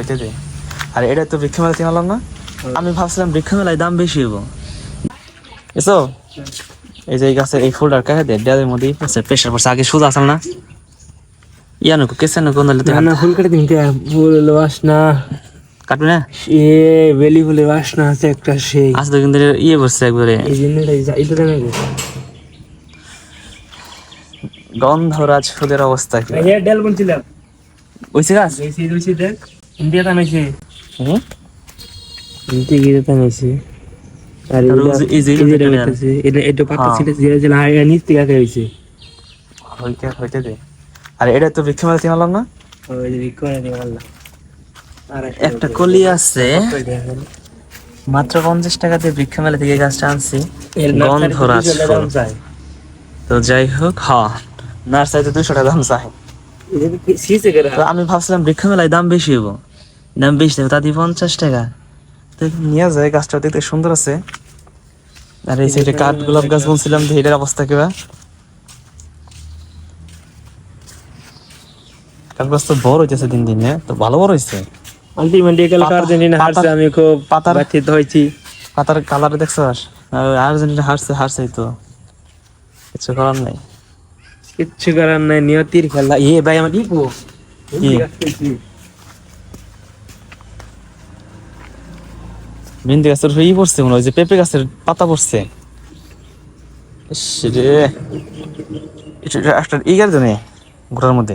হইতে দে। আর এটা তো বৃক্ষ মেলা চিনালাম না, আমি ভাবছিলাম বৃক্ষ মেলায় দাম বেশি হইব। এসো এই যে এই গাছের এই ফুলটার কাছে দে, দেয়ালের মধ্যে প্রেশার পড়ছে, আগে সুদ আসল না ইয়ানো কেসে না কোন না ফুল কেটে দিন, ফুল বাসনা কাটবে না এ বেলি ফুলের বাসনা আছে একটা, সেই আজ তো কিন্তু ইয়ে বসছে একবারে এই জিনিসটা এটা জানা গেছে। গন্ধরাজ ফুলের অবস্থা কি এই ডেল বলছিলাম ওইছে গাছ ওইছি দেখ ইন্ডিয়াতে নাইছে, হুম ইন্ডিয়াতে নাইছে। আর এটা পাতা ছিল যে নিচ থেকে আগে হইছে, হইতে দে। আর এটা তো বৃক্ষ মেলা চিনালাম না, ওই যে বিক্রি করে আল্লাহ। আর একটা কলি আছে মাত্র 50 টাকা দিয়ে বৃক্ষ মেলা থেকে এই গাছটা আনছি, গন্ধরাজ ফুল। তো যাই হোক, হ্যাঁ নার্সারিতে 200 টাকা দাম চাই। তো আমি ভাবছিলাম বৃক্ষ মেলায় দাম বেশি হইব, দাম বেশি দেবে তাতে 50 টাকা। তো নিয়ে যায়, গাছটা দেখতে সুন্দর আছে। আর এই সাইডে কাঠ গোলাপ গাছ বলছিলাম যে এটার অবস্থা কিবা, কাঠ গাছ তো বড় হইতেছে দিন দিন, তো ভালো বড় হইছে। আলটিমেটলি আর্জেন্টিনা হারছে, আমি খুব ব্যথিত হয়েছি। পাতার কালার দেখছো, আর্জেন্টিনা হারছে তো কিছু করার নাই, কিচ্ছু করার নাই, নিয়তির খেলা। এ ভাই আমার ইপো মেহেন্দি গাছের ই পড়ছে মনে হয়, যে পেঁপে গাছের পাতা পড়ছে। রে একটা ই গাছ জানে ঘোড়ার মধ্যে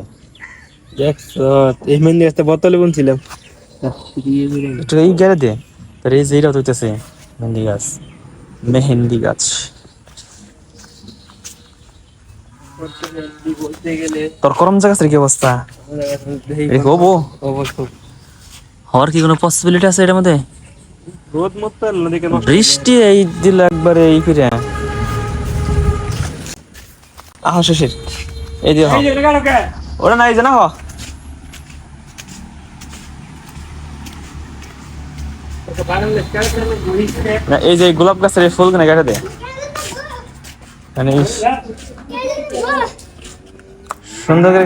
দেখছো, এই মেহেন্দি গাছটা বোতলে বুনছিলাম। একটু এই গেড়ে দে, তোর এই যে এইটা হইতেছে মেহেন্দি গাছ। তোর করম গাছের কি অবস্থা? হবো হওয়ার কি কোনো পসিবিলিটি আছে এটার মধ্যে? বৃষ্টি এই দিল একবারে এই ফিরে আহ শেষের এই দিয়ে ওটা নাই জানা না, এই যে গোলাপ গাছের এই ফুল কেটে দে, মানে সুন্দর করে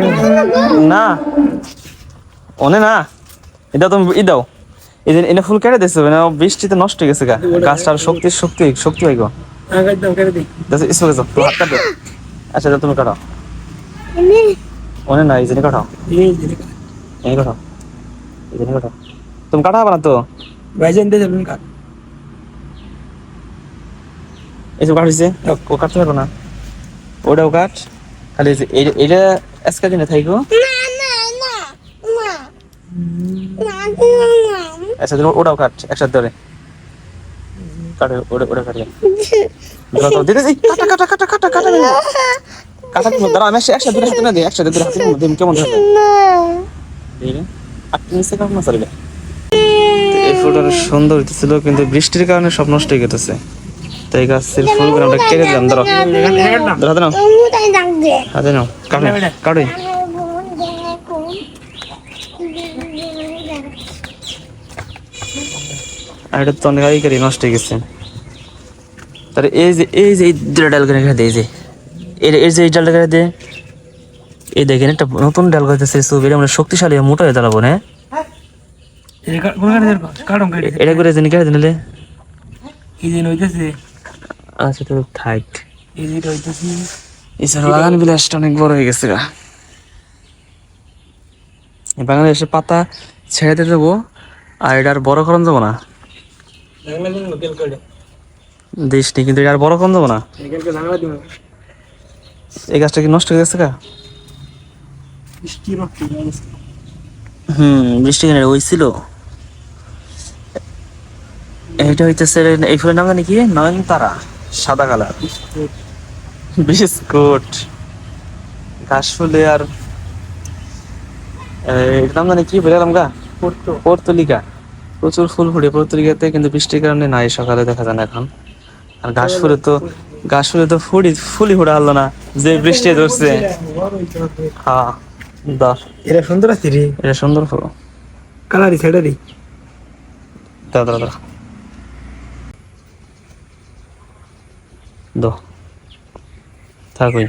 না অনে না, এটা তুমি ই দাও, এই যে এনে ফুল কেটে দিচ্ছে মানে বৃষ্টিতে নষ্ট হয়ে গেছে, গাছটার শক্তি হয় গো। আচ্ছা তুমি কাটাও, অনে না এই জন্য কাটাও, এই কাটাও, এই জন্য কাটাও, তুমি কাটা হবে না তো এইসব কাট হয়েছে, ও কাটতে পারবো না, ওটাও কাট, খালি এটা আজকে দিনে থাকবো। আচ্ছা তুমি ওটাও কাট একসাথে ধরে কাটে, ওটা কাটে কাটা কাটা কাটা কাটা কাটা কাটা দাঁড়া, আমি একসাথে দূরে হাতে না দিই, একসাথে দূরে হাতে কেমন ধরবে না চলবে। এই ফুলটা সুন্দর হইতেছিল কিন্তু বৃষ্টির কারণে সব নষ্ট হয়ে গেছে, তাই গাছের ফুলগুলো আমরা কেটে দিলাম। ধরো হাতে নাও, হাতে নাও, কাটো কাটো। আর এটা তো অনেক আগে নষ্ট হয়ে গেছে। তার এই যে ডাল করে রেখে দেয়, এই যে এই ডালটা কেটে দে, এই দেখেন একটা নতুন ডাল গাইতেছে, আমরা শক্তিশালী মোটা হয়ে দাঁড়াবো না, এটা করে জানি কেটে দিলে। আচ্ছা তো থাক, এছাড়া বাগান বিলাসটা অনেক বড় হয়ে গেছে। বাংলাদেশের পাতা ছেড়ে দিয়ে দেবো, আর এটা আর বড় করন যাবো না, দেশ নেই কিন্তু এটা আর বড় করন যাবো না। এই গাছটা কি নষ্ট হয়ে গেছে গা? বৃষ্টি কেন হয়েছিল। এটা হইতেছে এই ফুলের নাম জানি কি, নয়নতারা, সাদা কালার বিস্কুট ঘাস ফুলে। আর এটার নাম জানি কি বললাম গা, পর্তুলিকা। প্রচুর ফুল ফুটে পর্তুলিকাতে, কিন্তু বৃষ্টির কারণে নাই, সকালে দেখা যায় না এখন। আর ঘাস ফুলে তো ফুলই ফুটা হলো না, যে বৃষ্টি ধরছে। হ্যাঁ এটা সুন্দর আছে রে, এটা সুন্দর ফুল, কালারি ছেড়ে দাদা থাকুই।